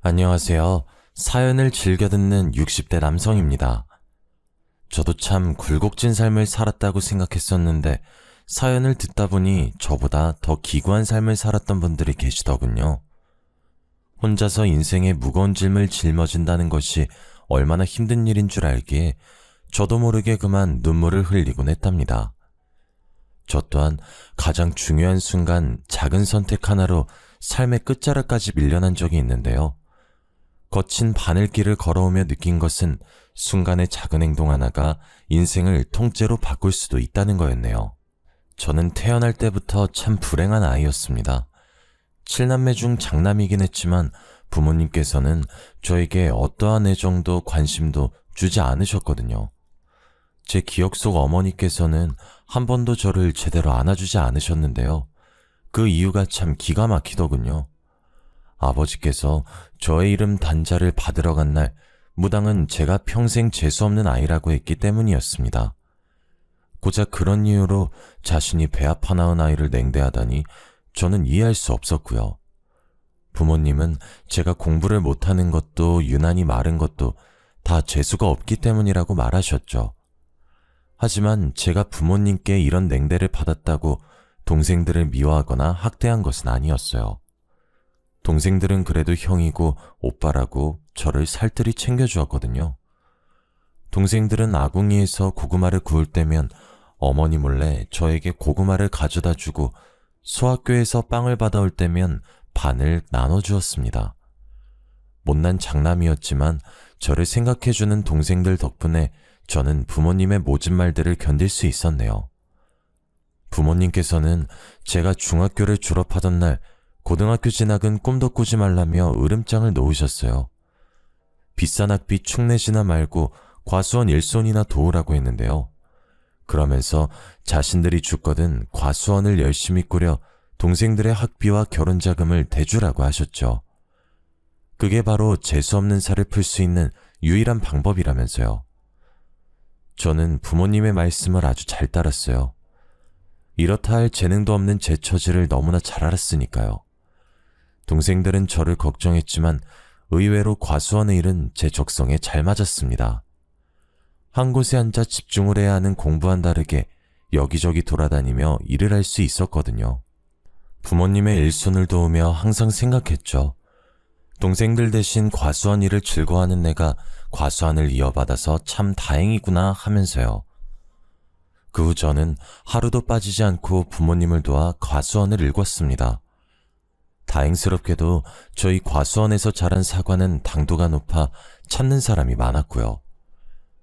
안녕하세요. 사연을 즐겨 듣는 60대 남성입니다. 저도 참 굴곡진 삶을 살았다고 생각했었는데 사연을 듣다 보니 저보다 더 기구한 삶을 살았던 분들이 계시더군요. 혼자서 인생의 무거운 짐을 짊어진다는 것이 얼마나 힘든 일인 줄 알기에 저도 모르게 그만 눈물을 흘리곤 했답니다. 저 또한 가장 중요한 순간 작은 선택 하나로 삶의 끝자락까지 밀려난 적이 있는데요. 거친 바늘길을 걸어오며 느낀 것은 순간의 작은 행동 하나가 인생을 통째로 바꿀 수도 있다는 거였네요. 저는 태어날 때부터 참 불행한 아이였습니다. 7남매 중 장남이긴 했지만 부모님께서는 저에게 어떠한 애정도 관심도 주지 않으셨거든요. 제 기억 속 어머니께서는 한 번도 저를 제대로 안아주지 않으셨는데요. 그 이유가 참 기가 막히더군요. 아버지께서 저의 이름 단자를 받으러 간 날 무당은 제가 평생 재수없는 아이라고 했기 때문이었습니다. 고작 그런 이유로 자신이 배 아파 낳은 아이를 냉대하다니 저는 이해할 수 없었고요. 부모님은 제가 공부를 못하는 것도 유난히 마른 것도 다 재수가 없기 때문이라고 말하셨죠. 하지만 제가 부모님께 이런 냉대를 받았다고 동생들을 미워하거나 학대한 것은 아니었어요. 동생들은 그래도 형이고 오빠라고 저를 살뜰히 챙겨주었거든요. 동생들은 아궁이에서 고구마를 구울 때면 어머니 몰래 저에게 고구마를 가져다 주고 소학교에서 빵을 받아올 때면 반을 나눠주었습니다. 못난 장남이었지만 저를 생각해주는 동생들 덕분에 저는 부모님의 모진 말들을 견딜 수 있었네요. 부모님께서는 제가 중학교를 졸업하던 날 고등학교 진학은 꿈도 꾸지 말라며 으름장을 놓으셨어요. 비싼 학비 축내지나 말고 과수원 일손이나 도우라고 했는데요. 그러면서 자신들이 죽거든 과수원을 열심히 꾸려 동생들의 학비와 결혼 자금을 대주라고 하셨죠. 그게 바로 재수없는 살을 풀 수 있는 유일한 방법이라면서요. 저는 부모님의 말씀을 아주 잘 따랐어요. 이렇다 할 재능도 없는 제 처지를 너무나 잘 알았으니까요. 동생들은 저를 걱정했지만 의외로 과수원의 일은 제 적성에 잘 맞았습니다. 한 곳에 앉아 집중을 해야 하는 공부와는 다르게 여기저기 돌아다니며 일을 할 수 있었거든요. 부모님의 일손을 도우며 항상 생각했죠. 동생들 대신 과수원 일을 즐거워하는 내가 과수원을 이어받아서 참 다행이구나 하면서요. 그 후 저는 하루도 빠지지 않고 부모님을 도와 과수원을 일궜습니다. 다행스럽게도 저희 과수원에서 자란 사과는 당도가 높아 찾는 사람이 많았고요.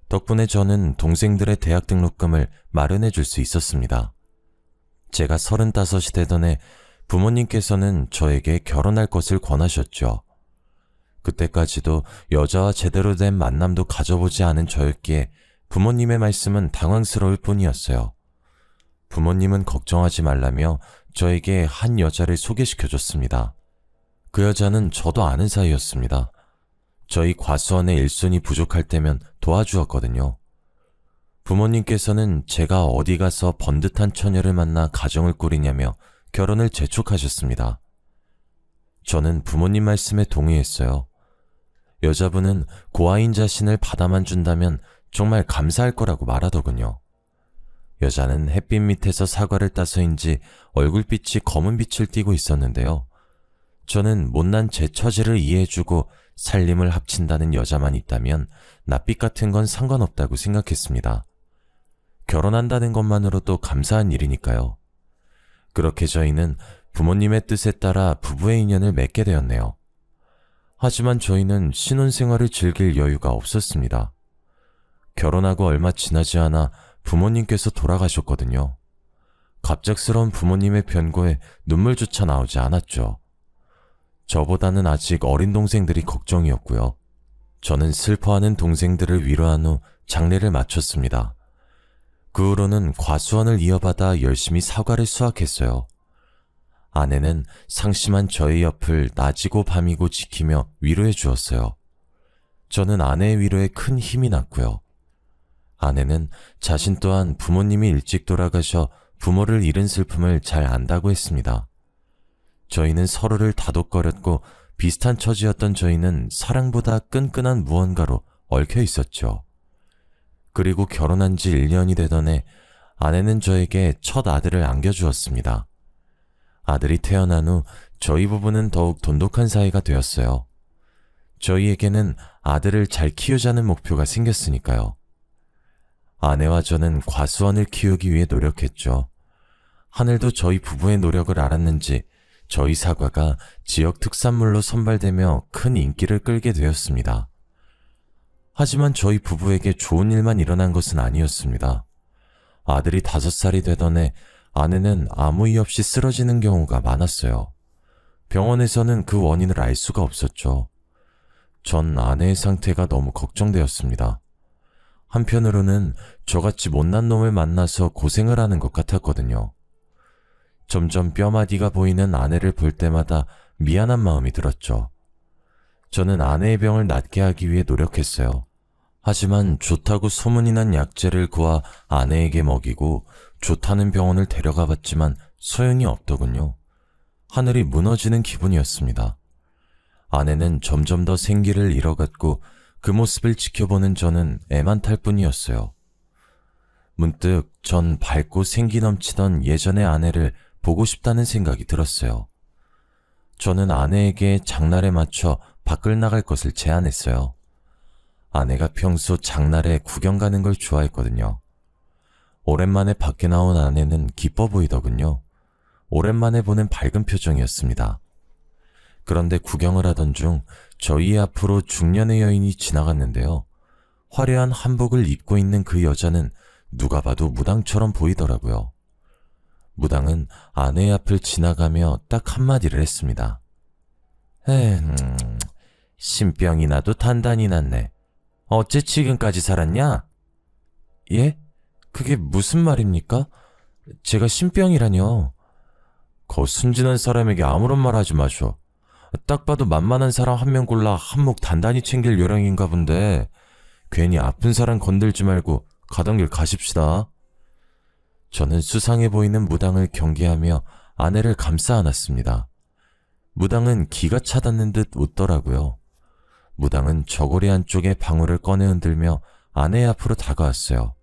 덕분에 저는 동생들의 대학 등록금을 마련해 줄 수 있었습니다. 제가 35이 되던 해 부모님께서는 저에게 결혼할 것을 권하셨죠. 그때까지도 여자와 제대로 된 만남도 가져보지 않은 저였기에 부모님의 말씀은 당황스러울 뿐이었어요. 부모님은 걱정하지 말라며 저에게 한 여자를 소개시켜줬습니다. 그 여자는 저도 아는 사이였습니다. 저희 과수원의 일손이 부족할 때면 도와주었거든요. 부모님께서는 제가 어디 가서 번듯한 처녀를 만나 가정을 꾸리냐며 결혼을 재촉하셨습니다. 저는 부모님 말씀에 동의했어요. 여자분은 고아인 자신을 받아만 준다면 정말 감사할 거라고 말하더군요. 여자는 햇빛 밑에서 사과를 따서인지 얼굴빛이 검은 빛을 띠고 있었는데요. 저는 못난 제 처지를 이해해주고 살림을 합친다는 여자만 있다면 낯빛 같은 건 상관없다고 생각했습니다. 결혼한다는 것만으로도 감사한 일이니까요. 그렇게 저희는 부모님의 뜻에 따라 부부의 인연을 맺게 되었네요. 하지만 저희는 신혼생활을 즐길 여유가 없었습니다. 결혼하고 얼마 지나지 않아 부모님께서 돌아가셨거든요. 갑작스러운 부모님의 변고에 눈물조차 나오지 않았죠. 저보다는 아직 어린 동생들이 걱정이었고요. 저는 슬퍼하는 동생들을 위로한 후 장례를 마쳤습니다. 그 후로는 과수원을 이어받아 열심히 사과를 수확했어요. 아내는 상심한 저의 옆을 낮이고 밤이고 지키며 위로해 주었어요. 저는 아내의 위로에 큰 힘이 났고요. 아내는 자신 또한 부모님이 일찍 돌아가셔 부모를 잃은 슬픔을 잘 안다고 했습니다. 저희는 서로를 다독거렸고 비슷한 처지였던 저희는 사랑보다 끈끈한 무언가로 얽혀 있었죠. 그리고 결혼한 지 1년이 되던 해 아내는 저에게 첫 아들을 안겨주었습니다. 아들이 태어난 후 저희 부부는 더욱 돈독한 사이가 되었어요. 저희에게는 아들을 잘 키우자는 목표가 생겼으니까요. 아내와 저는 과수원을 키우기 위해 노력했죠. 하늘도 저희 부부의 노력을 알았는지 저희 사과가 지역 특산물로 선발되며 큰 인기를 끌게 되었습니다. 하지만 저희 부부에게 좋은 일만 일어난 것은 아니었습니다. 아들이 5살이 되던 해 아내는 아무 이유 없이 쓰러지는 경우가 많았어요. 병원에서는 그 원인을 알 수가 없었죠. 전 아내의 상태가 너무 걱정되었습니다. 한편으로는 저같이 못난 놈을 만나서 고생을 하는 것 같았거든요. 점점 뼈마디가 보이는 아내를 볼 때마다 미안한 마음이 들었죠. 저는 아내의 병을 낫게 하기 위해 노력했어요. 하지만 좋다고 소문이 난 약재를 구하 아내에게 먹이고 좋다는 병원을 데려가 봤지만 소용이 없더군요. 하늘이 무너지는 기분이었습니다. 아내는 점점 더 생기를 잃어갔고 그 모습을 지켜보는 저는 애만 탈 뿐이었어요. 문득 전 밝고 생기 넘치던 예전의 아내를 보고 싶다는 생각이 들었어요. 저는 아내에게 장날에 맞춰 밖을 나갈 것을 제안했어요. 아내가 평소 장날에 구경 가는 걸 좋아했거든요. 오랜만에 밖에 나온 아내는 기뻐 보이더군요. 오랜만에 보는 밝은 표정이었습니다. 그런데 구경을 하던 중 저희 앞으로 중년의 여인이 지나갔는데요. 화려한 한복을 입고 있는 그 여자는 누가 봐도 무당처럼 보이더라고요. 무당은 아내의 앞을 지나가며 딱 한마디를 했습니다. 신병이 나도 단단히 났네. 어째 지금까지 살았냐? 예? 그게 무슨 말입니까? 제가 신병이라뇨. 거 순진한 사람에게 아무런 말 하지 마쇼. 딱 봐도 만만한 사람 한 명 골라 한몫 단단히 챙길 요량인가 본데 괜히 아픈 사람 건들지 말고 가던 길 가십시다. 저는 수상해 보이는 무당을 경계하며 아내를 감싸 안았습니다. 무당은 기가 차닿는 듯 웃더라고요. 무당은 저고리 한쪽에 방울을 꺼내 흔들며 아내 앞으로 다가왔어요.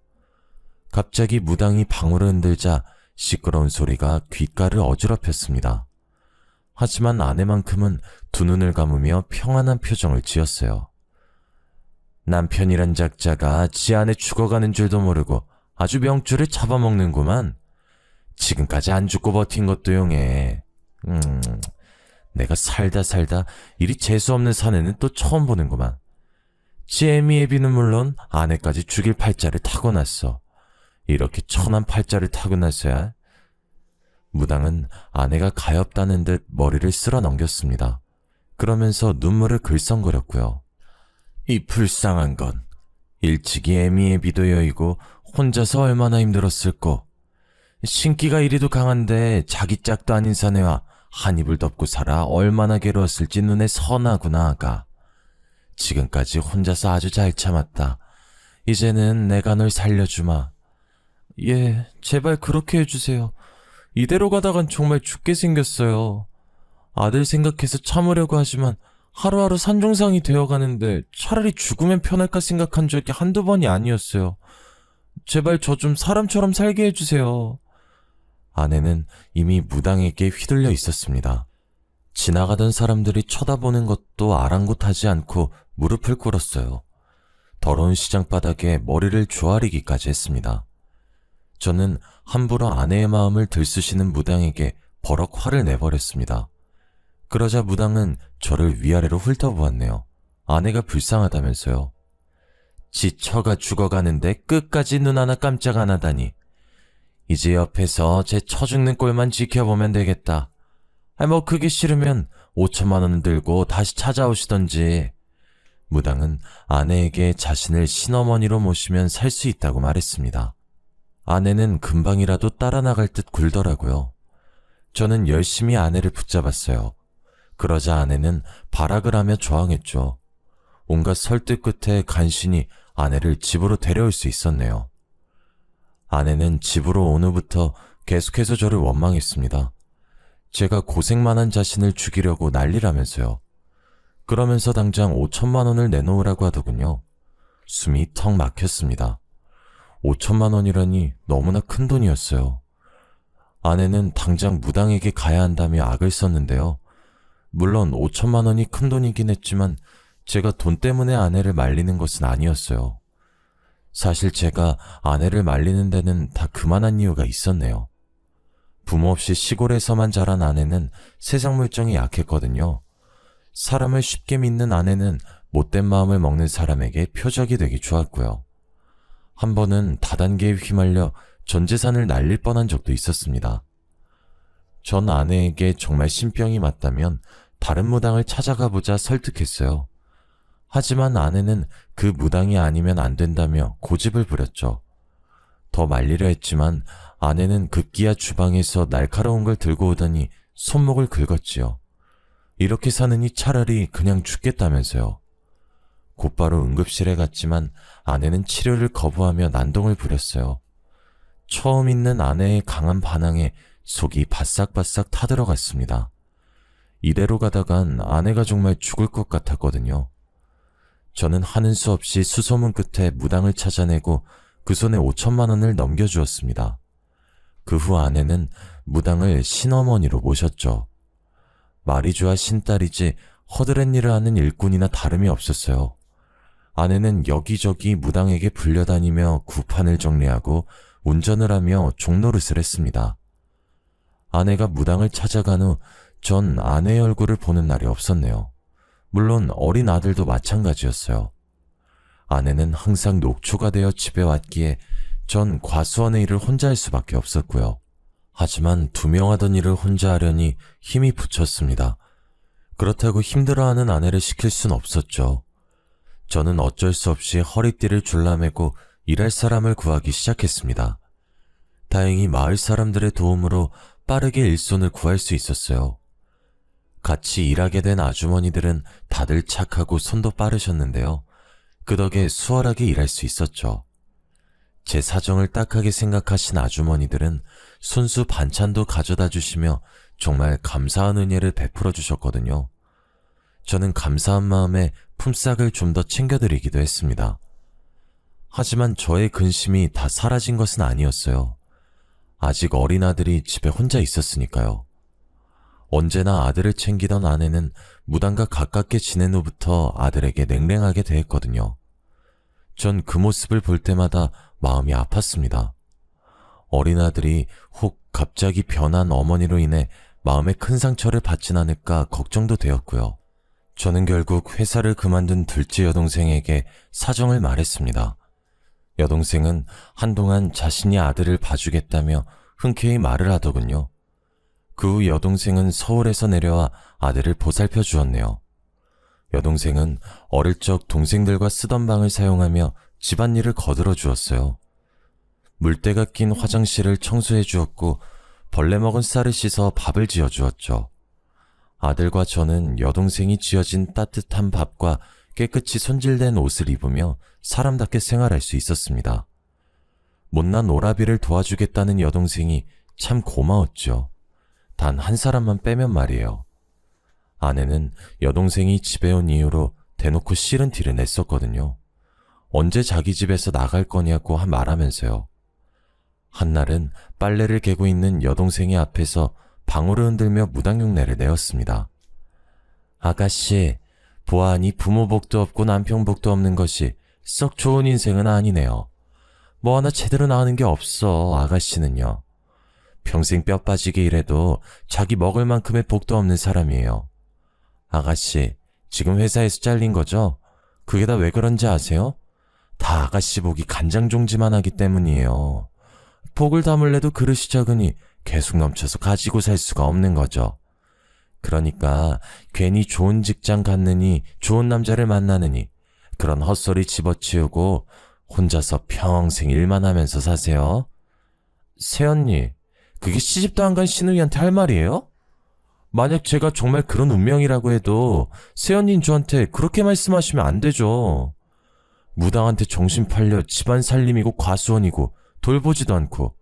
갑자기 무당이 방울을 흔들자 시끄러운 소리가 귓가를 어지럽혔습니다. 하지만 아내만큼은 두 눈을 감으며 평안한 표정을 지었어요. 남편이란 작자가 지 아내 죽어가는 줄도 모르고 아주 명줄을 잡아먹는구만. 지금까지 안 죽고 버틴 것도 용해. 내가 살다 이리 재수없는 사내는 또 처음 보는구만. 지 애미애비는 물론 아내까지 죽일 팔자를 타고났어. 이렇게 천한 팔자를 타고났어야. 무당은 아내가 가엾다는 듯 머리를 쓸어 넘겼습니다. 그러면서 눈물을 글썽거렸고요. 이 불쌍한 건 일찍이 애미애비도 여의고 혼자서 얼마나 힘들었을꼬. 신기가 이리도 강한데 자기 짝도 아닌 사내와 한 입을 덮고 살아 얼마나 괴로웠을지 눈에 선하구나 아가. 지금까지 혼자서 아주 잘 참았다. 이제는 내가 널 살려주마. 예, 제발 그렇게 해주세요. 이대로 가다간 정말 죽게 생겼어요. 아들 생각해서 참으려고 하지만 하루하루 산중상이 되어가는데 차라리 죽으면 편할까 생각한 적이 한두 번이 아니었어요. 제발 저 좀 사람처럼 살게 해주세요. 아내는 이미 무당에게 휘둘려 있었습니다. 지나가던 사람들이 쳐다보는 것도 아랑곳하지 않고 무릎을 꿇었어요. 더러운 시장바닥에 머리를 조아리기까지 했습니다. 저는 함부로 아내의 마음을 들쑤시는 무당에게 버럭 화를 내버렸습니다. 그러자 무당은 저를 위아래로 훑어보았네요. 아내가 불쌍하다면서요. 지 처가 죽어가는데 끝까지 눈 하나 깜짝 안 하다니. 이제 옆에서 제 처 죽는 꼴만 지켜보면 되겠다. 뭐 그게 싫으면 5천만 원 들고 다시 찾아오시던지. 무당은 아내에게 자신을 신어머니로 모시면 살 수 있다고 말했습니다. 아내는 금방이라도 따라 나갈 듯 굴더라고요. 저는 열심히 아내를 붙잡았어요. 그러자 아내는 발악을 하며 저항했죠. 온갖 설득 끝에 간신히 아내를 집으로 데려올 수 있었네요. 아내는 집으로 온 후부터 계속해서 저를 원망했습니다. 제가 고생만 한 자신을 죽이려고 난리라면서요. 그러면서 당장 5천만 원을 내놓으라고 하더군요. 숨이 턱 막혔습니다. 5천만 원이라니 너무나 큰 돈이었어요. 아내는 당장 무당에게 가야 한다며 악을 썼는데요. 물론 5천만 원이 큰 돈이긴 했지만 제가 돈 때문에 아내를 말리는 것은 아니었어요. 사실 제가 아내를 말리는 데는 다 그만한 이유가 있었네요. 부모 없이 시골에서만 자란 아내는 세상 물정이 약했거든요. 사람을 쉽게 믿는 아내는 못된 마음을 먹는 사람에게 표적이 되기 좋았고요. 한 번은 다단계에 휘말려 전 재산을 날릴 뻔한 적도 있었습니다. 전 아내에게 정말 신병이 맞다면 다른 무당을 찾아가 보자 설득했어요. 하지만 아내는 그 무당이 아니면 안 된다며 고집을 부렸죠. 더 말리려 했지만 아내는 급기야 주방에서 날카로운 걸 들고 오더니 손목을 긁었지요. 이렇게 사느니 차라리 그냥 죽겠다면서요. 곧바로 응급실에 갔지만 아내는 치료를 거부하며 난동을 부렸어요. 처음 있는 아내의 강한 반항에 속이 바싹바싹 타들어갔습니다. 이대로 가다간 아내가 정말 죽을 것 같았거든요. 저는 하는 수 없이 수소문 끝에 무당을 찾아내고 그 손에 5천만 원을 넘겨주었습니다. 그 후 아내는 무당을 신어머니로 모셨죠. 마리주와 신딸이지 허드렛 일을 하는 일꾼이나 다름이 없었어요. 아내는 여기저기 무당에게 불려다니며 구판을 정리하고 운전을 하며 종노릇을 했습니다. 아내가 무당을 찾아간 후 전 아내의 얼굴을 보는 날이 없었네요. 물론 어린 아들도 마찬가지였어요. 아내는 항상 녹초가 되어 집에 왔기에 전 과수원의 일을 혼자 할 수밖에 없었고요. 하지만 2명 하던 일을 혼자 하려니 힘이 붙였습니다. 그렇다고 힘들어하는 아내를 시킬 순 없었죠. 저는 어쩔 수 없이 허리띠를 줄라매고 일할 사람을 구하기 시작했습니다. 다행히 마을 사람들의 도움으로 빠르게 일손을 구할 수 있었어요. 같이 일하게 된 아주머니들은 다들 착하고 손도 빠르셨는데요. 그 덕에 수월하게 일할 수 있었죠. 제 사정을 딱하게 생각하신 아주머니들은 손수 반찬도 가져다 주시며 정말 감사한 은혜를 베풀어 주셨거든요. 저는 감사한 마음에 품삯을 좀 더 챙겨드리기도 했습니다. 하지만 저의 근심이 다 사라진 것은 아니었어요. 아직 어린 아들이 집에 혼자 있었으니까요. 언제나 아들을 챙기던 아내는 무당과 가깝게 지낸 후부터 아들에게 냉랭하게 대했거든요. 전 그 모습을 볼 때마다 마음이 아팠습니다. 어린 아들이 혹 갑자기 변한 어머니로 인해 마음에 큰 상처를 받진 않을까 걱정도 되었고요. 저는 결국 회사를 그만둔 둘째 여동생에게 사정을 말했습니다. 여동생은 한동안 자신이 아들을 봐주겠다며 흔쾌히 말을 하더군요. 그 후 여동생은 서울에서 내려와 아들을 보살펴 주었네요. 여동생은 어릴 적 동생들과 쓰던 방을 사용하며 집안일을 거들어 주었어요. 물때가 낀 화장실을 청소해 주었고 벌레 먹은 쌀을 씻어 밥을 지어 주었죠. 아들과 저는 여동생이 지어진 따뜻한 밥과 깨끗이 손질된 옷을 입으며 사람답게 생활할 수 있었습니다. 못난 오라비를 도와주겠다는 여동생이 참 고마웠죠. 단 한 사람만 빼면 말이에요. 아내는 여동생이 집에 온 이후로 대놓고 싫은 티를 냈었거든요. 언제 자기 집에서 나갈 거냐고 말하면서요. 한날은 빨래를 개고 있는 여동생의 앞에서 방울을 흔들며 무당흉내를 내었습니다. 아가씨, 보아하니 부모 복도 없고 남편 복도 없는 것이 썩 좋은 인생은 아니네요. 뭐 하나 제대로 나가는 게 없어, 아가씨는요. 평생 뼈 빠지게 일해도 자기 먹을 만큼의 복도 없는 사람이에요. 아가씨, 지금 회사에서 잘린 거죠? 그게 다 왜 그런지 아세요? 다 아가씨 복이 간장종지만 하기 때문이에요. 복을 담을래도 그릇이 적으니 계속 넘쳐서 가지고 살 수가 없는 거죠. 그러니까 괜히 좋은 직장 갔느니 좋은 남자를 만나느니 그런 헛소리 집어치우고 혼자서 평생 일만 하면서 사세요. 새언니, 그게 시집도 안 간 시누이한테 할 말이에요? 만약 제가 정말 그런 운명이라고 해도 새언니는 저한테 그렇게 말씀하시면 안 되죠. 무당한테 정신 팔려 집안 살림이고 과수원이고 돌보지도 않고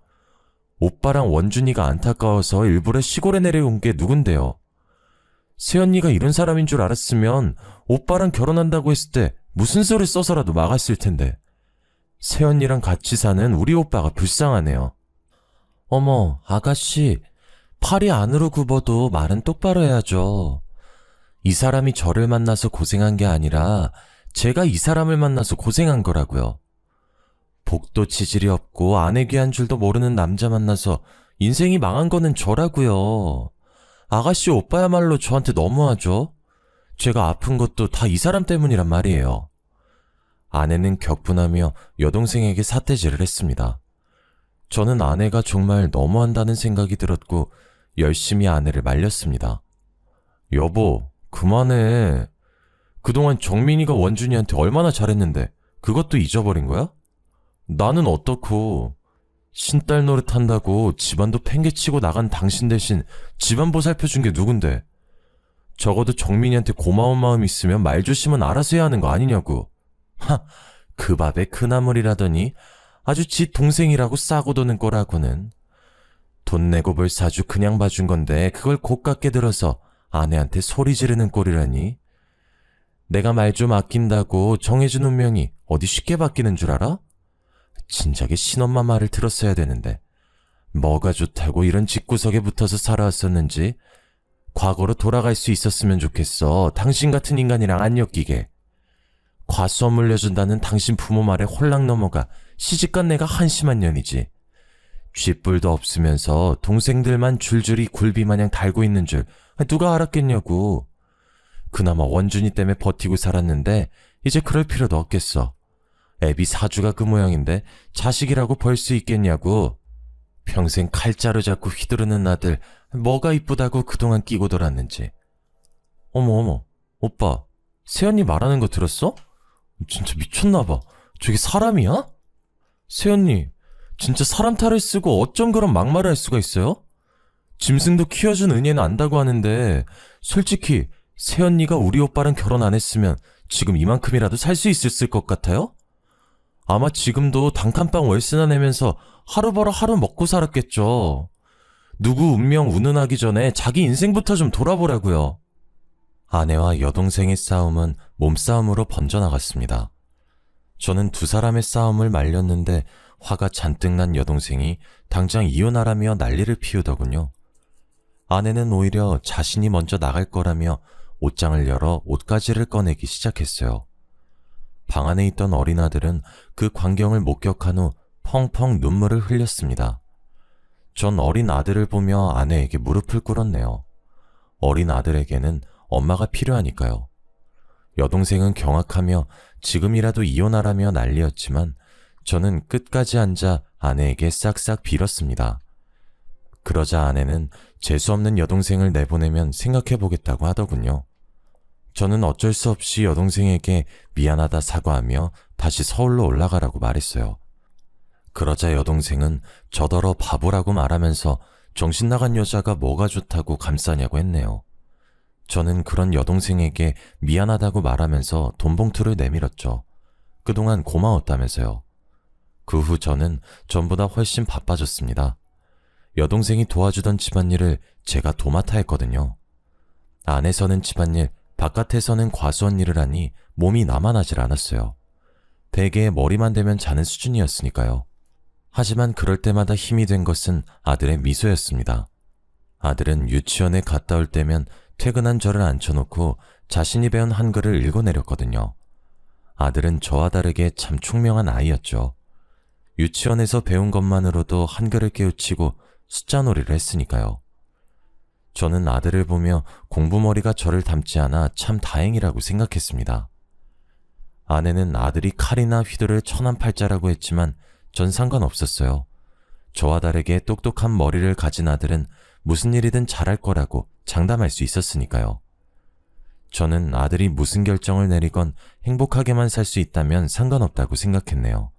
오빠랑 원준이가 안타까워서 일부러 시골에 내려온 게 누군데요. 새언니가 이런 사람인 줄 알았으면 오빠랑 결혼한다고 했을 때 무슨 수를 써서라도 막았을 텐데. 새언니랑 같이 사는 우리 오빠가 불쌍하네요. 어머, 아가씨, 팔이 안으로 굽어도 말은 똑바로 해야죠. 이 사람이 저를 만나서 고생한 게 아니라 제가 이 사람을 만나서 고생한 거라고요. 복도 지질이 없고 아내 귀한 줄도 모르는 남자 만나서 인생이 망한 거는 저라고요. 아가씨 오빠야말로 저한테 너무하죠? 제가 아픈 것도 다 이 사람 때문이란 말이에요. 아내는 격분하며 여동생에게 삿대질을 했습니다. 저는 아내가 정말 너무한다는 생각이 들었고 열심히 아내를 말렸습니다. 여보, 그만해. 그동안 정민이가 원준이한테 얼마나 잘했는데 그것도 잊어버린 거야? 나는 어떻고 신딸 노릇한다고 집안도 팽개치고 나간 당신 대신 집안 보살펴준 게 누군데? 적어도 정민이한테 고마운 마음 있으면 말조심은 알아서 해야 하는 거 아니냐고. 그 밥에 그 나물이라더니 아주 지 동생이라고 싸고 도는 꼴하고는. 돈 내고 볼 사주 그냥 봐준 건데 그걸 고깝게 들어서 아내한테 소리 지르는 꼴이라니. 내가 말 좀 아낀다고 정해준 운명이 어디 쉽게 바뀌는 줄 알아? 진작에 신엄마 말을 들었어야 되는데 뭐가 좋다고 이런 집구석에 붙어서 살아왔었는지 과거로 돌아갈 수 있었으면 좋겠어. 당신 같은 인간이랑 안 엮이게. 과수원 물려준다는 당신 부모 말에 홀랑 넘어가 시집간 내가 한심한 년이지. 쥐뿔도 없으면서 동생들만 줄줄이 굴비마냥 달고 있는 줄 누가 알았겠냐고. 그나마 원준이 때문에 버티고 살았는데 이제 그럴 필요도 없겠어. 애비 사주가 그 모양인데 자식이라고 벌 수 있겠냐고. 평생 칼자루 잡고 휘두르는 아들 뭐가 이쁘다고 그동안 끼고 돌았는지. 어머, 오빠, 새언니 말하는 거 들었어? 진짜 미쳤나봐. 저게 사람이야? 새언니, 진짜 사람 탈을 쓰고 어쩜 그런 막말을 할 수가 있어요? 짐승도 키워준 은혜는 안다고 하는데 솔직히 새언니가 우리 오빠랑 결혼 안 했으면 지금 이만큼이라도 살 수 있었을 것 같아요? 아마 지금도 단칸방 월세나 내면서 하루 벌어 하루 먹고 살았겠죠. 누구 운명 운운하기 전에 자기 인생부터 좀 돌아보라고요. 아내와 여동생의 싸움은 몸싸움으로 번져나갔습니다. 저는 두 사람의 싸움을 말렸는데 화가 잔뜩 난 여동생이 당장 이혼하라며 난리를 피우더군요. 아내는 오히려 자신이 먼저 나갈 거라며 옷장을 열어 옷가지를 꺼내기 시작했어요. 방 안에 있던 어린 아들은 그 광경을 목격한 후 펑펑 눈물을 흘렸습니다. 전 어린 아들을 보며 아내에게 무릎을 꿇었네요. 어린 아들에게는 엄마가 필요하니까요. 여동생은 경악하며 지금이라도 이혼하라며 난리였지만 저는 끝까지 앉아 아내에게 싹싹 빌었습니다. 그러자 아내는 재수없는 여동생을 내보내면 생각해보겠다고 하더군요. 저는 어쩔 수 없이 여동생에게 미안하다 사과하며 다시 서울로 올라가라고 말했어요. 그러자 여동생은 저더러 바보라고 말하면서 정신 나간 여자가 뭐가 좋다고 감싸냐고 했네요. 저는 그런 여동생에게 미안하다고 말하면서 돈봉투를 내밀었죠. 그동안 고마웠다면서요. 그 후 저는 전보다 훨씬 바빠졌습니다. 여동생이 도와주던 집안일을 제가 도맡아 했거든요. 안에서는 집안일, 바깥에서는 과수원 일을 하니 몸이 나만하질 않았어요. 베개에 머리만 대면 자는 수준이었으니까요. 하지만 그럴 때마다 힘이 된 것은 아들의 미소였습니다. 아들은 유치원에 갔다 올 때면 퇴근한 저를 앉혀놓고 자신이 배운 한글을 읽어내렸거든요. 아들은 저와 다르게 참 총명한 아이였죠. 유치원에서 배운 것만으로도 한글을 깨우치고 숫자놀이를 했으니까요. 저는 아들을 보며 공부머리가 저를 닮지 않아 참 다행이라고 생각했습니다. 아내는 아들이 칼이나 휘두를 천한팔자라고 했지만 전 상관없었어요. 저와 다르게 똑똑한 머리를 가진 아들은 무슨 일이든 잘할 거라고 장담할 수 있었으니까요. 저는 아들이 무슨 결정을 내리건 행복하게만 살 수 있다면 상관없다고 생각했네요.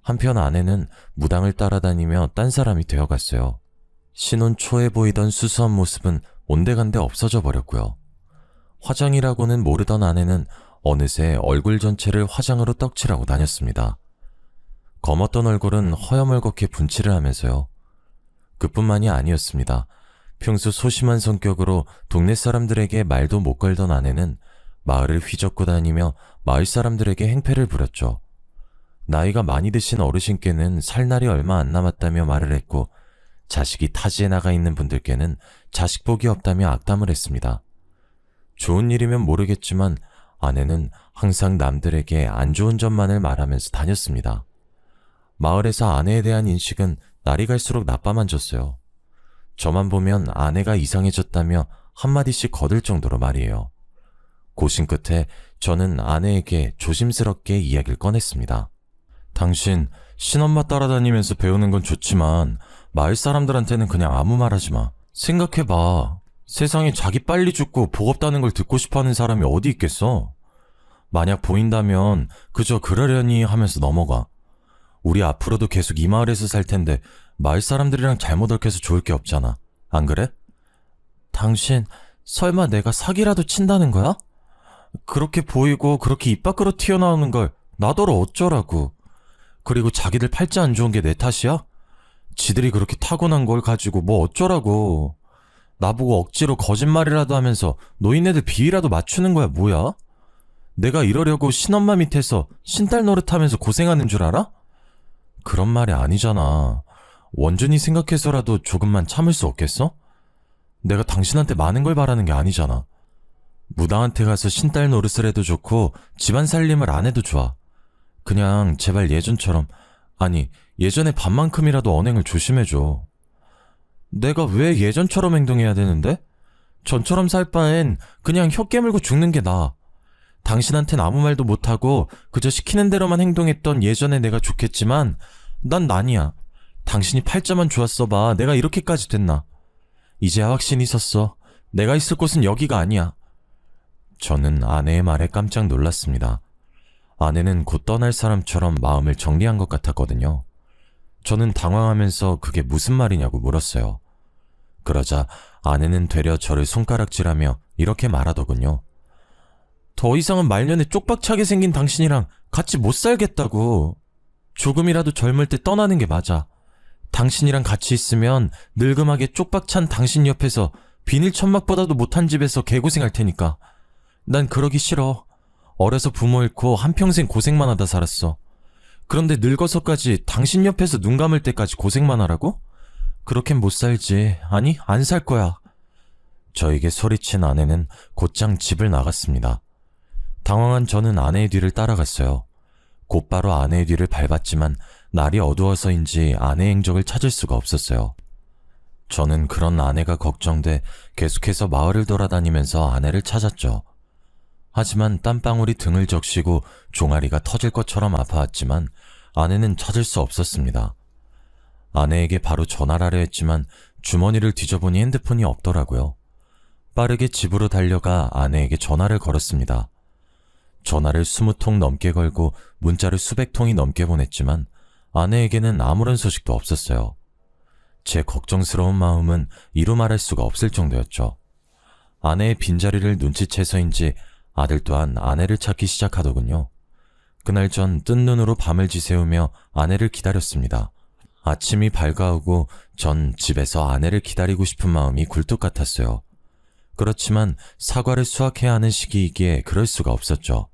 한편 아내는 무당을 따라다니며 딴 사람이 되어갔어요. 신혼 초에 보이던 수수한 모습은 온데간데 없어져 버렸고요. 화장이라고는 모르던 아내는 어느새 얼굴 전체를 화장으로 떡칠하고 다녔습니다. 검었던 얼굴은 허여멀겋게 분칠을 하면서요. 그뿐만이 아니었습니다. 평소 소심한 성격으로 동네 사람들에게 말도 못 걸던 아내는 마을을 휘젓고 다니며 마을 사람들에게 행패를 부렸죠. 나이가 많이 드신 어르신께는 살 날이 얼마 안 남았다며 말을 했고, 자식이 타지에 나가 있는 분들께는 자식 복이 없다며 악담을 했습니다. 좋은 일이면 모르겠지만 아내는 항상 남들에게 안 좋은 점만을 말하면서 다녔습니다. 마을에서 아내에 대한 인식은 날이 갈수록 나빠만 졌어요. 저만 보면 아내가 이상해졌다며 한마디씩 거들 정도로 말이에요. 고심 끝에 저는 아내에게 조심스럽게 이야기를 꺼냈습니다. 당신 신엄마 따라다니면서 배우는 건 좋지만 마을 사람들한테는 그냥 아무 말 하지 마. 생각해봐. 세상에 자기 빨리 죽고 복 없다는 걸 듣고 싶어하는 사람이 어디 있겠어? 만약 보인다면 그저 그러려니 하면서 넘어가. 우리 앞으로도 계속 이 마을에서 살 텐데 마을 사람들이랑 잘못 얽혀서 좋을 게 없잖아. 안 그래? 당신 설마 내가 사기라도 친다는 거야? 그렇게 보이고 그렇게 입 밖으로 튀어나오는 걸 나더러 어쩌라고. 그리고 자기들 팔자 안 좋은 게 내 탓이야? 지들이 그렇게 타고난 걸 가지고 뭐 어쩌라고. 나보고 억지로 거짓말이라도 하면서 노인네들 비위라도 맞추는 거야 뭐야? 내가 이러려고 신엄마 밑에서 신딸 노릇하면서 고생하는 줄 알아? 그런 말이 아니잖아. 원준이 생각해서라도 조금만 참을 수 없겠어? 내가 당신한테 많은 걸 바라는 게 아니잖아. 무당한테 가서 신딸 노릇을 해도 좋고 집안 살림을 안 해도 좋아. 그냥 제발 예전처럼, 아니 예전에 반만큼이라도 언행을 조심해줘. 내가 왜 예전처럼 행동해야 되는데? 전처럼 살 바엔 그냥 혀 깨물고 죽는 게 나아. 당신한텐 아무 말도 못하고 그저 시키는 대로만 행동했던 예전의 내가 좋겠지만 난 아니야. 당신이 팔자만 좋았어봐 내가 이렇게까지 됐나. 이제야 확신이 섰어. 내가 있을 곳은 여기가 아니야. 저는 아내의 말에 깜짝 놀랐습니다. 아내는 곧 떠날 사람처럼 마음을 정리한 것 같았거든요. 저는 당황하면서 그게 무슨 말이냐고 물었어요. 그러자 아내는 되려 저를 손가락질하며 이렇게 말하더군요. 더 이상은 말년에 쪽박차게 생긴 당신이랑 같이 못 살겠다고. 조금이라도 젊을 때 떠나는 게 맞아. 당신이랑 같이 있으면 늙음하게 쪽박찬 당신 옆에서 비닐 천막보다도 못한 집에서 개고생할 테니까. 난 그러기 싫어. 어려서 부모 잃고 한평생 고생만 하다 살았어. 그런데 늙어서까지 당신 옆에서 눈 감을 때까지 고생만 하라고? 그렇게는 못 살지. 아니, 안 살 거야. 저에게 소리친 아내는 곧장 집을 나갔습니다. 당황한 저는 아내의 뒤를 따라갔어요. 곧바로 아내의 뒤를 밟았지만 날이 어두워서인지 아내의 행적을 찾을 수가 없었어요. 저는 그런 아내가 걱정돼 계속해서 마을을 돌아다니면서 아내를 찾았죠. 하지만 땀방울이 등을 적시고 종아리가 터질 것처럼 아파왔지만 아내는 찾을 수 없었습니다. 아내에게 바로 전화를 하려 했지만 주머니를 뒤져보니 핸드폰이 없더라고요. 빠르게 집으로 달려가 아내에게 전화를 걸었습니다. 전화를 20통 넘게 걸고 문자를 수백 통이 넘게 보냈지만 아내에게는 아무런 소식도 없었어요. 제 걱정스러운 마음은 이루 말할 수가 없을 정도였죠. 아내의 빈자리를 눈치채서인지 아들 또한 아내를 찾기 시작하더군요. 그날 전 뜬 눈으로 밤을 지새우며 아내를 기다렸습니다. 아침이 밝아오고 전 집에서 아내를 기다리고 싶은 마음이 굴뚝 같았어요. 그렇지만 사과를 수확해야 하는 시기이기에 그럴 수가 없었죠.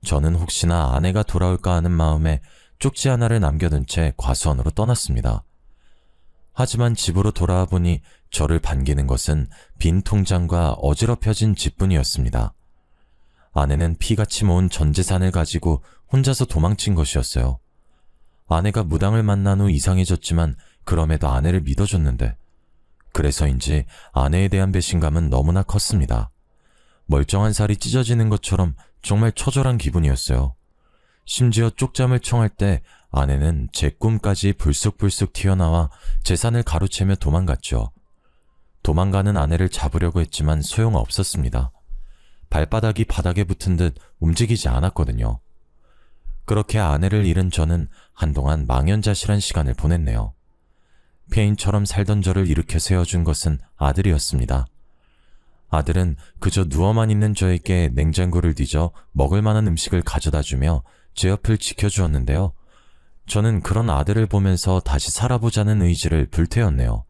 저는 혹시나 아내가 돌아올까 하는 마음에 쪽지 하나를 남겨둔 채 과수원으로 떠났습니다. 하지만 집으로 돌아와 보니 저를 반기는 것은 빈 통장과 어지럽혀진 집뿐이었습니다. 아내는 피같이 모은 전 재산을 가지고 혼자서 도망친 것이었어요. 아내가 무당을 만난 후 이상해졌지만 그럼에도 아내를 믿어줬는데, 그래서인지 아내에 대한 배신감은 너무나 컸습니다. 멀쩡한 살이 찢어지는 것처럼 정말 처절한 기분이었어요. 심지어 쪽잠을 청할 때 아내는 제 꿈까지 불쑥불쑥 튀어나와 재산을 가로채며 도망갔죠. 도망가는 아내를 잡으려고 했지만 소용없었습니다. 발바닥이 바닥에 붙은 듯 움직이지 않았거든요. 그렇게 아내를 잃은 저는 한동안 망연자실한 시간을 보냈네요. 폐인처럼 살던 저를 일으켜 세워준 것은 아들이었습니다. 아들은 그저 누워만 있는 저에게 냉장고를 뒤져 먹을 만한 음식을 가져다주며 제 옆을 지켜주었는데요. 저는 그런 아들을 보면서 다시 살아보자는 의지를 불태웠네요.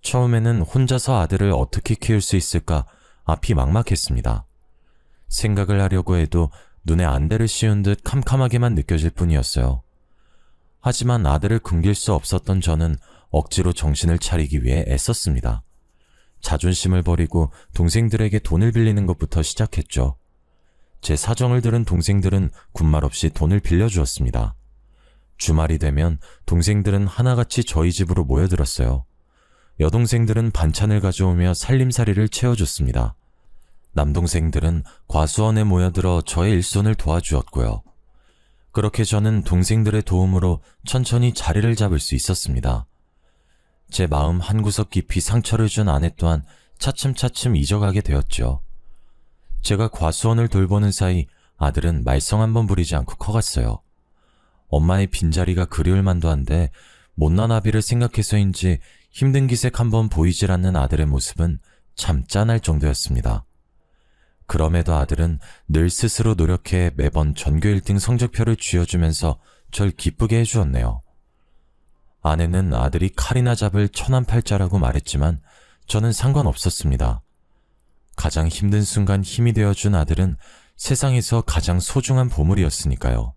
처음에는 혼자서 아들을 어떻게 키울 수 있을까 앞이 막막했습니다. 생각을 하려고 해도 눈에 안대를 씌운 듯 캄캄하게만 느껴질 뿐이었어요. 하지만 아들을 굶길 수 없었던 저는 억지로 정신을 차리기 위해 애썼습니다. 자존심을 버리고 동생들에게 돈을 빌리는 것부터 시작했죠. 제 사정을 들은 동생들은 군말 없이 돈을 빌려주었습니다. 주말이 되면 동생들은 하나같이 저희 집으로 모여들었어요. 여동생들은 반찬을 가져오며 살림살이를 채워줬습니다. 남동생들은 과수원에 모여들어 저의 일손을 도와주었고요. 그렇게 저는 동생들의 도움으로 천천히 자리를 잡을 수 있었습니다. 제 마음 한구석 깊이 상처를 준 아내 또한 차츰차츰 잊어가게 되었죠. 제가 과수원을 돌보는 사이 아들은 말썽 한번 부리지 않고 커갔어요. 엄마의 빈자리가 그리울 만도 한데 못난 아비를 생각해서인지 힘든 기색 한번 보이질 않는 아들의 모습은 참 짠할 정도였습니다. 그럼에도 아들은 늘 스스로 노력해 매번 전교 1등 성적표를 쥐어주면서 절 기쁘게 해주었네요. 아내는 아들이 칼이나 잡을 천한팔자라고 말했지만 저는 상관없었습니다. 가장 힘든 순간 힘이 되어준 아들은 세상에서 가장 소중한 보물이었으니까요.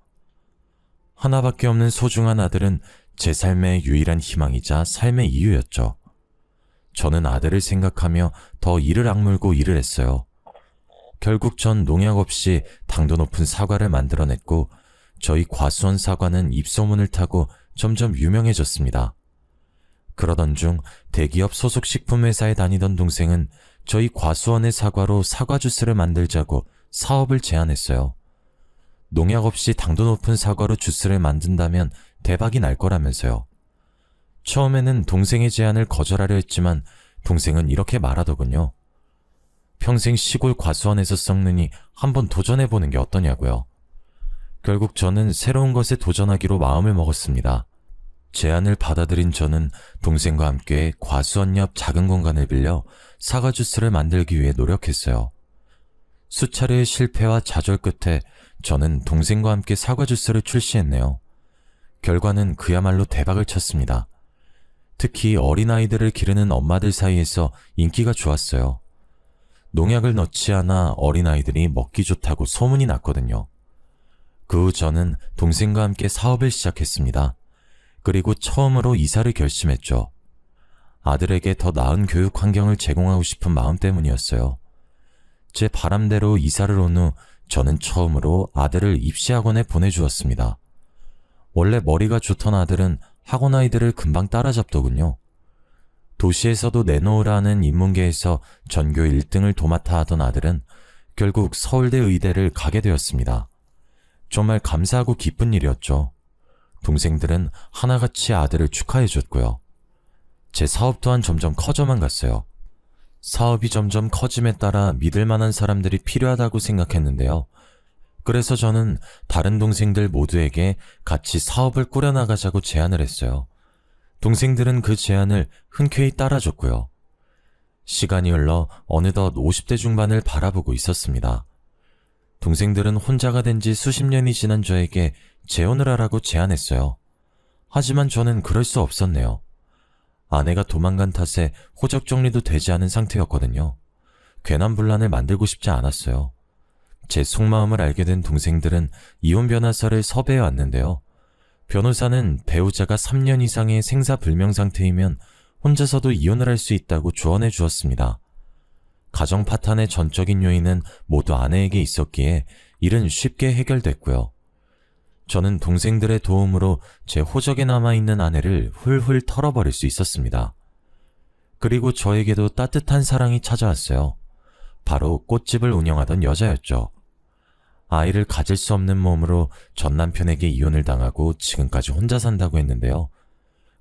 하나밖에 없는 소중한 아들은 제 삶의 유일한 희망이자 삶의 이유였죠. 저는 아들을 생각하며 더 이를 악물고 일을 했어요. 결국 전 농약 없이 당도 높은 사과를 만들어냈고 저희 과수원 사과는 입소문을 타고 점점 유명해졌습니다. 그러던 중 대기업 소속 식품회사에 다니던 동생은 저희 과수원의 사과로 사과 주스를 만들자고 사업을 제안했어요. 농약 없이 당도 높은 사과로 주스를 만든다면 대박이 날 거라면서요. 처음에는 동생의 제안을 거절하려 했지만 동생은 이렇게 말하더군요. 평생 시골 과수원에서 썩느니 한번 도전해보는 게 어떠냐고요. 결국 저는 새로운 것에 도전하기로 마음을 먹었습니다. 제안을 받아들인 저는 동생과 함께 과수원 옆 작은 공간을 빌려 사과 주스를 만들기 위해 노력했어요. 수차례의 실패와 좌절 끝에 저는 동생과 함께 사과 주스를 출시했네요. 결과는 그야말로 대박을 쳤습니다. 특히 어린아이들을 기르는 엄마들 사이에서 인기가 좋았어요. 농약을 넣지 않아 어린아이들이 먹기 좋다고 소문이 났거든요. 그 후 저는 동생과 함께 사업을 시작했습니다. 그리고 처음으로 이사를 결심했죠. 아들에게 더 나은 교육 환경을 제공하고 싶은 마음 때문이었어요. 제 바람대로 이사를 온 후 저는 처음으로 아들을 입시학원에 보내주었습니다. 원래 머리가 좋던 아들은 학원 아이들을 금방 따라잡더군요. 도시에서도 내놓으라 하는 인문계에서 전교 1등을 도맡아 하던 아들은 결국 서울대 의대를 가게 되었습니다. 정말 감사하고 기쁜 일이었죠. 동생들은 하나같이 아들을 축하해줬고요. 제 사업 또한 점점 커져만 갔어요. 사업이 점점 커짐에 따라 믿을 만한 사람들이 필요하다고 생각했는데요. 그래서 저는 다른 동생들 모두에게 같이 사업을 꾸려나가자고 제안을 했어요. 동생들은 그 제안을 흔쾌히 따라줬고요. 시간이 흘러 어느덧 50대 중반을 바라보고 있었습니다. 동생들은 혼자가 된 지 수십 년이 지난 저에게 재혼을 하라고 제안했어요. 하지만 저는 그럴 수 없었네요. 아내가 도망간 탓에 호적 정리도 되지 않은 상태였거든요. 괜한 분란을 만들고 싶지 않았어요. 제 속마음을 알게 된 동생들은 이혼 변호사를 섭외해 왔는데요. 변호사는 배우자가 3년 이상의 생사불명 상태이면 혼자서도 이혼을 할 수 있다고 조언해 주었습니다. 가정 파탄의 전적인 요인은 모두 아내에게 있었기에 일은 쉽게 해결됐고요. 저는 동생들의 도움으로 제 호적에 남아있는 아내를 훌훌 털어버릴 수 있었습니다. 그리고 저에게도 따뜻한 사랑이 찾아왔어요. 바로 꽃집을 운영하던 여자였죠. 아이를 가질 수 없는 몸으로 전 남편에게 이혼을 당하고 지금까지 혼자 산다고 했는데요.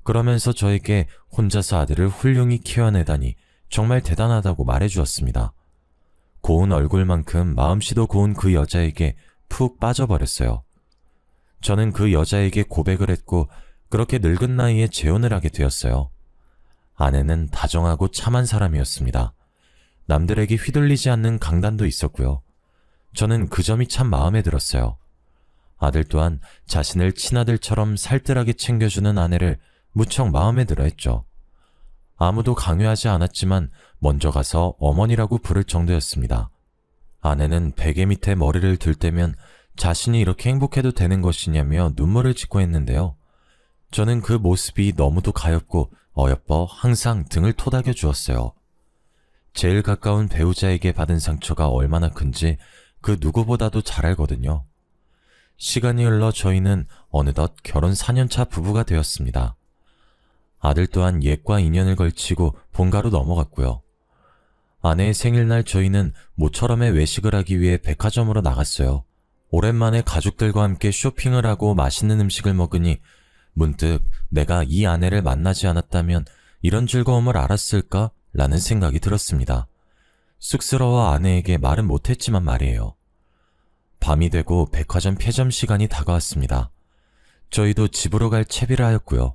그러면서 저에게 혼자서 아들을 훌륭히 키워내다니 정말 대단하다고 말해주었습니다. 고운 얼굴만큼 마음씨도 고운 그 여자에게 푹 빠져버렸어요. 저는 그 여자에게 고백을 했고 그렇게 늙은 나이에 재혼을 하게 되었어요. 아내는 다정하고 참한 사람이었습니다. 남들에게 휘둘리지 않는 강단도 있었고요. 저는 그 점이 참 마음에 들었어요. 아들 또한 자신을 친아들처럼 살뜰하게 챙겨주는 아내를 무척 마음에 들어 했죠. 아무도 강요하지 않았지만 먼저 가서 어머니라고 부를 정도였습니다. 아내는 베개 밑에 머리를 들 때면 자신이 이렇게 행복해도 되는 것이냐며 눈물을 짓고 했는데요. 저는 그 모습이 너무도 가엾고 어여뻐 항상 등을 토닥여 주었어요. 제일 가까운 배우자에게 받은 상처가 얼마나 큰지 그 누구보다도 잘 알거든요. 시간이 흘러 저희는 어느덧 결혼 4년차 부부가 되었습니다. 아들 또한 옛과 인연을 걸치고 본가로 넘어갔고요. 아내의 생일날 저희는 모처럼의 외식을 하기 위해 백화점으로 나갔어요. 오랜만에 가족들과 함께 쇼핑을 하고 맛있는 음식을 먹으니 문득 내가 이 아내를 만나지 않았다면 이런 즐거움을 알았을까? 라는 생각이 들었습니다. 쑥스러워 아내에게 말은 못했지만 말이에요. 밤이 되고 백화점 폐점 시간이 다가왔습니다. 저희도 집으로 갈 채비를 하였고요.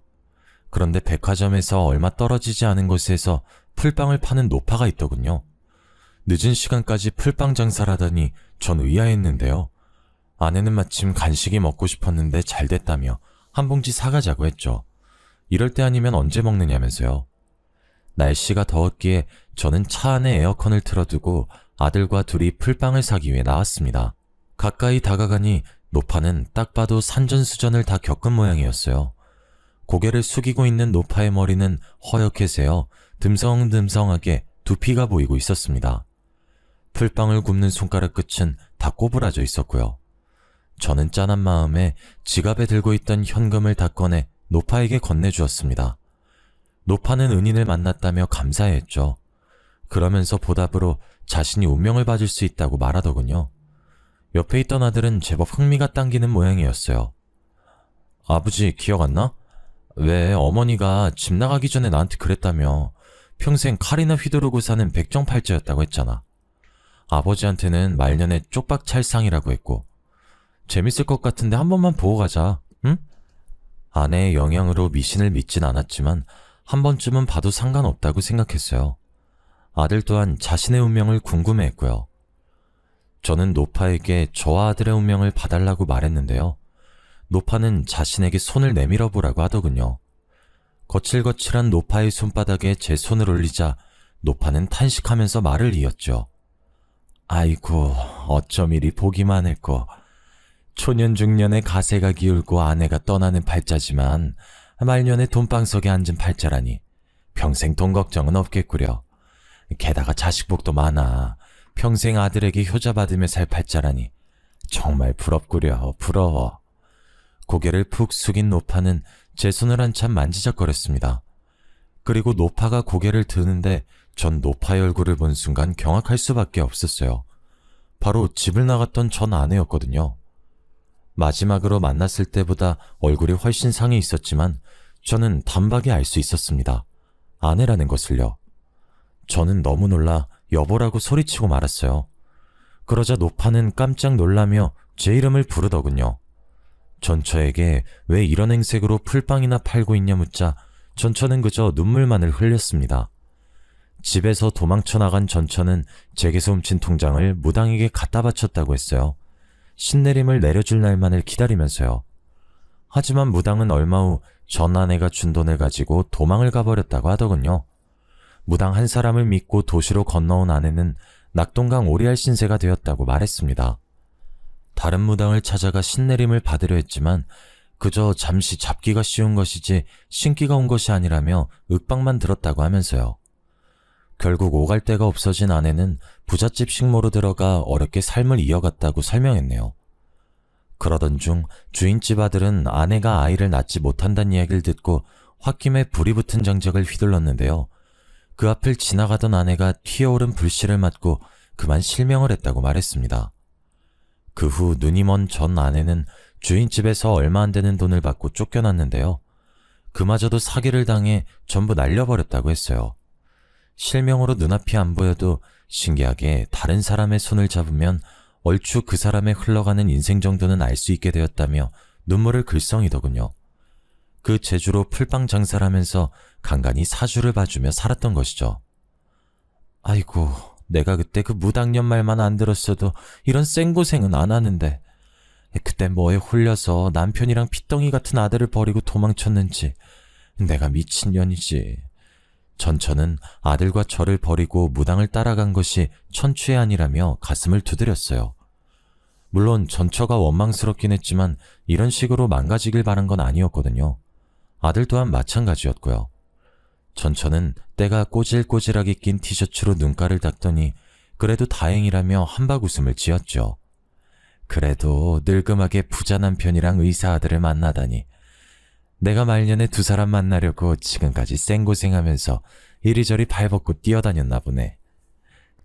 그런데 백화점에서 얼마 떨어지지 않은 곳에서 풀빵을 파는 노파가 있더군요. 늦은 시간까지 풀빵 장사를 하다니 전 의아했는데요. 아내는 마침 간식이 먹고 싶었는데 잘 됐다며 한 봉지 사가자고 했죠. 이럴 때 아니면 언제 먹느냐면서요. 날씨가 더웠기에 저는 차 안에 에어컨을 틀어두고 아들과 둘이 풀빵을 사기 위해 나왔습니다. 가까이 다가가니 노파는 딱 봐도 산전수전을 다 겪은 모양이었어요. 고개를 숙이고 있는 노파의 머리는 허옇게 새어 듬성듬성하게 두피가 보이고 있었습니다. 풀빵을 굽는 손가락 끝은 다 꼬부라져 있었고요. 저는 짠한 마음에 지갑에 들고 있던 현금을 다 꺼내 노파에게 건네주었습니다. 노파는 은인을 만났다며 감사해했죠. 그러면서 보답으로 자신이 운명을 봐줄 수 있다고 말하더군요. 옆에 있던 아들은 제법 흥미가 당기는 모양이었어요. 아버지 기억 안 나? 왜 어머니가 집 나가기 전에 나한테 그랬다며 평생 칼이나 휘두르고 사는 백정팔자였다고 했잖아. 아버지한테는 말년에 쪽박찰상이라고 했고 재밌을 것 같은데 한 번만 보고 가자, 응? 아내의 영향으로 미신을 믿진 않았지만 한 번쯤은 봐도 상관없다고 생각했어요. 아들 또한 자신의 운명을 궁금해했고요. 저는 노파에게 저와 아들의 운명을 봐달라고 말했는데요. 노파는 자신에게 손을 내밀어 보라고 하더군요. 거칠거칠한 노파의 손바닥에 제 손을 올리자 노파는 탄식하면서 말을 이었죠. 아이고, 어쩜 이리 보기만 했고 초년중년에 가세가 기울고 아내가 떠나는 팔자지만 말년에 돈방석에 앉은 팔자라니 평생 돈 걱정은 없겠구려. 게다가 자식복도 많아 평생 아들에게 효자받으며 살 팔자라니 정말 부럽구려. 부러워. 고개를 푹 숙인 노파는 제 손을 한참 만지작거렸습니다. 그리고 노파가 고개를 드는데 전 노파의 얼굴을 본 순간 경악할 수밖에 없었어요. 바로 집을 나갔던 전 아내였거든요. 마지막으로 만났을 때보다 얼굴이 훨씬 상해 있었지만 저는 단박에 알 수 있었습니다. 아내라는 것을요. 저는 너무 놀라 여보라고 소리치고 말았어요. 그러자 노파는 깜짝 놀라며 제 이름을 부르더군요. 전처에게 왜 이런 행색으로 풀빵이나 팔고 있냐 묻자 전처는 그저 눈물만을 흘렸습니다. 집에서 도망쳐 나간 전처는 제게서 훔친 통장을 무당에게 갖다 바쳤다고 했어요. 신내림을 내려줄 날만을 기다리면서요. 하지만 무당은 얼마 후 전 아내가 준 돈을 가지고 도망을 가버렸다고 하더군요. 무당 한 사람을 믿고 도시로 건너온 아내는 낙동강 오리알 신세가 되었다고 말했습니다. 다른 무당을 찾아가 신내림을 받으려 했지만 그저 잠시 잡기가 쉬운 것이지 신기가 온 것이 아니라며 윽박만 들었다고 하면서요. 결국 오갈 데가 없어진 아내는 부잣집 식모로 들어가 어렵게 삶을 이어갔다고 설명했네요. 그러던 중 주인집 아들은 아내가 아이를 낳지 못한다는 이야기를 듣고 홧김에 불이 붙은 장작을 휘둘렀는데요. 그 앞을 지나가던 아내가 튀어오른 불씨를 맞고 그만 실명을 했다고 말했습니다. 그 후 눈이 먼 전 아내는 주인집에서 얼마 안 되는 돈을 받고 쫓겨났는데요. 그마저도 사기를 당해 전부 날려버렸다고 했어요. 실명으로 눈앞이 안 보여도 신기하게 다른 사람의 손을 잡으면 얼추 그 사람의 흘러가는 인생 정도는 알 수 있게 되었다며 눈물을 글썽이더군요. 그 재주로 풀빵 장사를 하면서 간간히 사주를 봐주며 살았던 것이죠. 아이고, 내가 그때 그 무당년 말만 안 들었어도 이런 쌩고생은 안 하는데 그때 뭐에 홀려서 남편이랑 피덩이 같은 아들을 버리고 도망쳤는지 내가 미친년이지. 전처는 아들과 저를 버리고 무당을 따라간 것이 천추의 아니라며 가슴을 두드렸어요. 물론 전처가 원망스럽긴 했지만 이런 식으로 망가지길 바란 건 아니었거든요. 아들 또한 마찬가지였고요. 전처는 때가 꼬질꼬질하게 낀 티셔츠로 눈가를 닦더니 그래도 다행이라며 한박 웃음을 지었죠. 그래도 늙음하게 부자 남편이랑 의사 아들을 만나다니. 내가 말년에 두 사람 만나려고 지금까지 생고생하면서 이리저리 발벗고 뛰어다녔나 보네.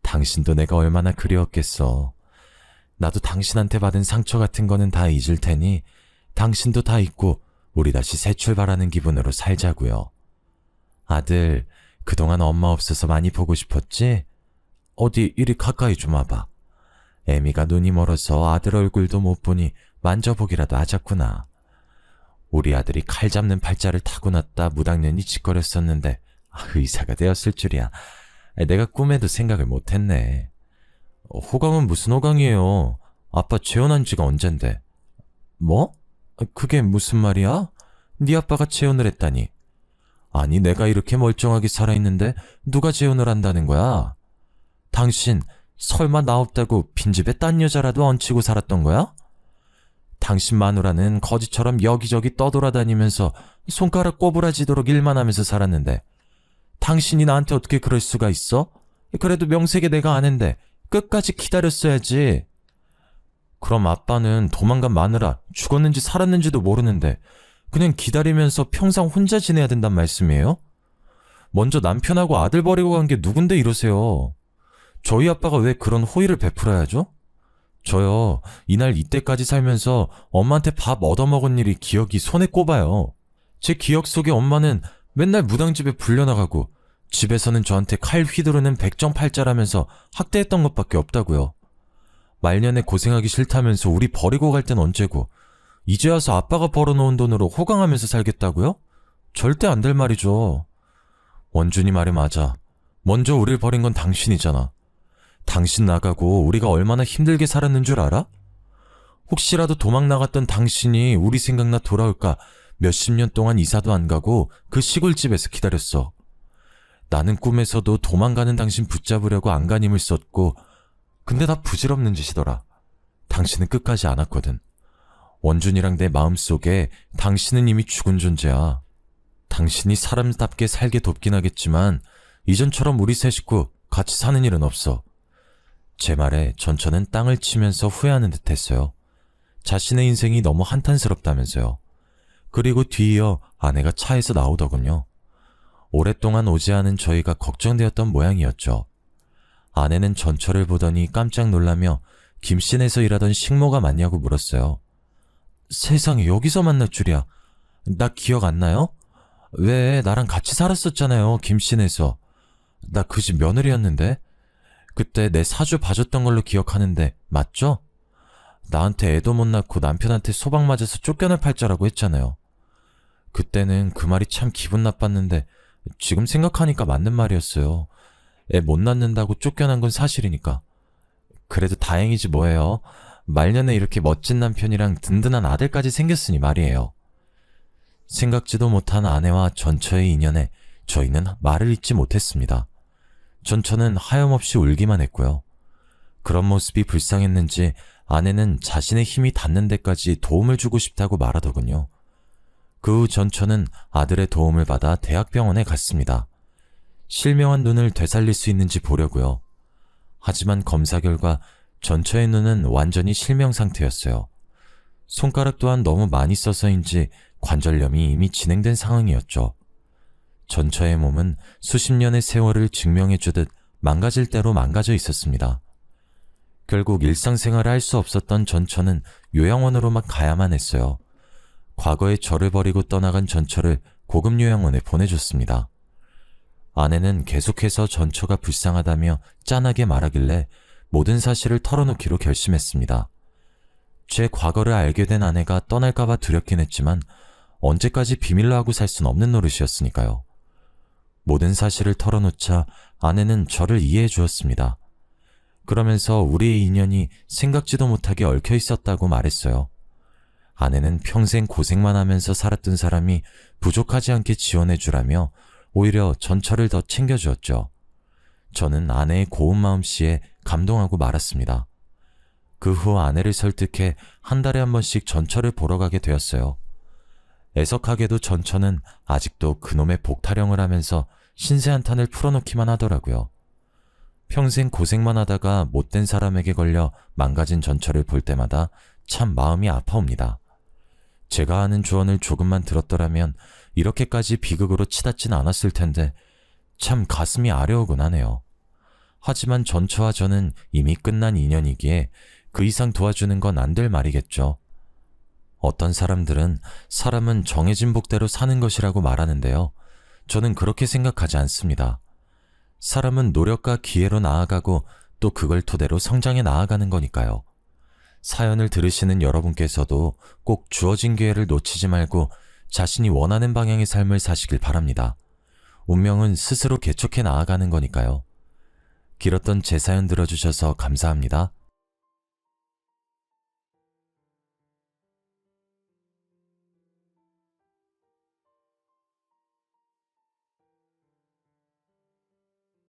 당신도 내가 얼마나 그리웠겠어. 나도 당신한테 받은 상처 같은 거는 다 잊을 테니 당신도 다 잊고 우리 다시 새 출발하는 기분으로 살자고요. 아들, 그동안 엄마 없어서 많이 보고 싶었지? 어디 이리 가까이 좀 와봐. 애미가 눈이 멀어서 아들 얼굴도 못 보니 만져보기라도 하자꾸나. 우리 아들이 칼 잡는 팔자를 타고났다 무당년이 짓거렸었는데 의사가 되었을 줄이야. 내가 꿈에도 생각을 못했네. 호강은 무슨 호강이에요? 아빠 재혼한 지가 언젠데. 뭐? 그게 무슨 말이야? 네 아빠가 재혼을 했다니. 아니, 내가 이렇게 멀쩡하게 살아있는데 누가 재혼을 한다는 거야? 당신 설마 나 없다고 빈집에 딴 여자라도 얹히고 살았던 거야? 당신 마누라는 거지처럼 여기저기 떠돌아다니면서 손가락 꼬부라지도록 일만 하면서 살았는데 당신이 나한테 어떻게 그럴 수가 있어? 그래도 명색에 내가 아는데 끝까지 기다렸어야지. 그럼 아빠는 도망간 마누라 죽었는지 살았는지도 모르는데 그냥 기다리면서 평생 혼자 지내야 된단 말씀이에요? 먼저 남편하고 아들 버리고 간 게 누군데 이러세요. 저희 아빠가 왜 그런 호의를 베풀어야죠? 저요, 이날 이때까지 살면서 엄마한테 밥 얻어먹은 일이 기억이 손에 꼽아요. 제 기억 속에 엄마는 맨날 무당집에 불려나가고 집에서는 저한테 칼 휘두르는 백정팔자라면서 학대했던 것밖에 없다고요. 말년에 고생하기 싫다면서 우리 버리고 갈 땐 언제고 이제 와서 아빠가 벌어놓은 돈으로 호강하면서 살겠다고요? 절대 안 될 말이죠. 원준이 말이 맞아. 먼저 우릴 버린 건 당신이잖아. 당신 나가고 우리가 얼마나 힘들게 살았는 줄 알아? 혹시라도 도망 나갔던 당신이 우리 생각나 돌아올까 몇십 년 동안 이사도 안 가고 그 시골집에서 기다렸어. 나는 꿈에서도 도망가는 당신 붙잡으려고 안간힘을 썼고 근데 다 부질없는 짓이더라. 당신은 끝까지 안 왔거든. 원준이랑 내 마음속에 당신은 이미 죽은 존재야. 당신이 사람답게 살게 돕긴 하겠지만 이전처럼 우리 세 식구 같이 사는 일은 없어. 제 말에 전처는 땅을 치면서 후회하는 듯 했어요. 자신의 인생이 너무 한탄스럽다면서요. 그리고 뒤이어 아내가 차에서 나오더군요. 오랫동안 오지 않은 저희가 걱정되었던 모양이었죠. 아내는 전처를 보더니 깜짝 놀라며 김씨네에서 일하던 식모가 맞냐고 물었어요. 세상에, 여기서 만날 줄이야. 나 기억 안 나요? 왜, 나랑 같이 살았었잖아요, 김씨네에서. 나 그 집 며느리였는데. 그때 내 사주 봐줬던 걸로 기억하는데 맞죠? 나한테 애도 못 낳고 남편한테 소방 맞아서 쫓겨날 팔자라고 했잖아요. 그때는 그 말이 참 기분 나빴는데 지금 생각하니까 맞는 말이었어요. 애 못 낳는다고 쫓겨난 건 사실이니까. 그래도 다행이지 뭐예요. 말년에 이렇게 멋진 남편이랑 든든한 아들까지 생겼으니 말이에요. 생각지도 못한 아내와 전처의 인연에 저희는 말을 잇지 못했습니다. 전처는 하염없이 울기만 했고요. 그런 모습이 불쌍했는지 아내는 자신의 힘이 닿는 데까지 도움을 주고 싶다고 말하더군요. 그 후 전처는 아들의 도움을 받아 대학병원에 갔습니다. 실명한 눈을 되살릴 수 있는지 보려고요. 하지만 검사 결과 전처의 눈은 완전히 실명 상태였어요. 손가락 또한 너무 많이 써서인지 관절염이 이미 진행된 상황이었죠. 전처의 몸은 수십 년의 세월을 증명해주듯 망가질 대로 망가져 있었습니다. 결국 일상생활을 할 수 없었던 전처는 요양원으로만 가야만 했어요. 과거에 저를 버리고 떠나간 전처를 고급 요양원에 보내줬습니다. 아내는 계속해서 전처가 불쌍하다며 짠하게 말하길래 모든 사실을 털어놓기로 결심했습니다. 제 과거를 알게 된 아내가 떠날까봐 두렵긴 했지만 언제까지 비밀로 하고 살 순 없는 노릇이었으니까요. 모든 사실을 털어놓자 아내는 저를 이해해 주었습니다. 그러면서 우리의 인연이 생각지도 못하게 얽혀 있었다고 말했어요. 아내는 평생 고생만 하면서 살았던 사람이 부족하지 않게 지원해 주라며 오히려 전철을 더 챙겨주었죠. 저는 아내의 고운 마음씨에 감동하고 말았습니다. 그 후 아내를 설득해 한 달에 한 번씩 전철을 보러 가게 되었어요. 애석하게도 전철은 아직도 그놈의 복타령을 하면서 신세 한탄을 풀어놓기만 하더라고요. 평생 고생만 하다가 못된 사람에게 걸려 망가진 전철을 볼 때마다 참 마음이 아파옵니다. 제가 하는 조언을 조금만 들었더라면 이렇게까지 비극으로 치닫진 않았을 텐데 참 가슴이 아려오곤 하네요. 하지만 전처와 저는 이미 끝난 인연이기에 그 이상 도와주는 건 안 될 말이겠죠. 어떤 사람들은 사람은 정해진 복대로 사는 것이라고 말하는데요. 저는 그렇게 생각하지 않습니다. 사람은 노력과 기회로 나아가고 또 그걸 토대로 성장해 나아가는 거니까요. 사연을 들으시는 여러분께서도 꼭 주어진 기회를 놓치지 말고 자신이 원하는 방향의 삶을 사시길 바랍니다. 운명은 스스로 개척해 나아가는 거니까요. 길었던 제 사연 들어주셔서 감사합니다.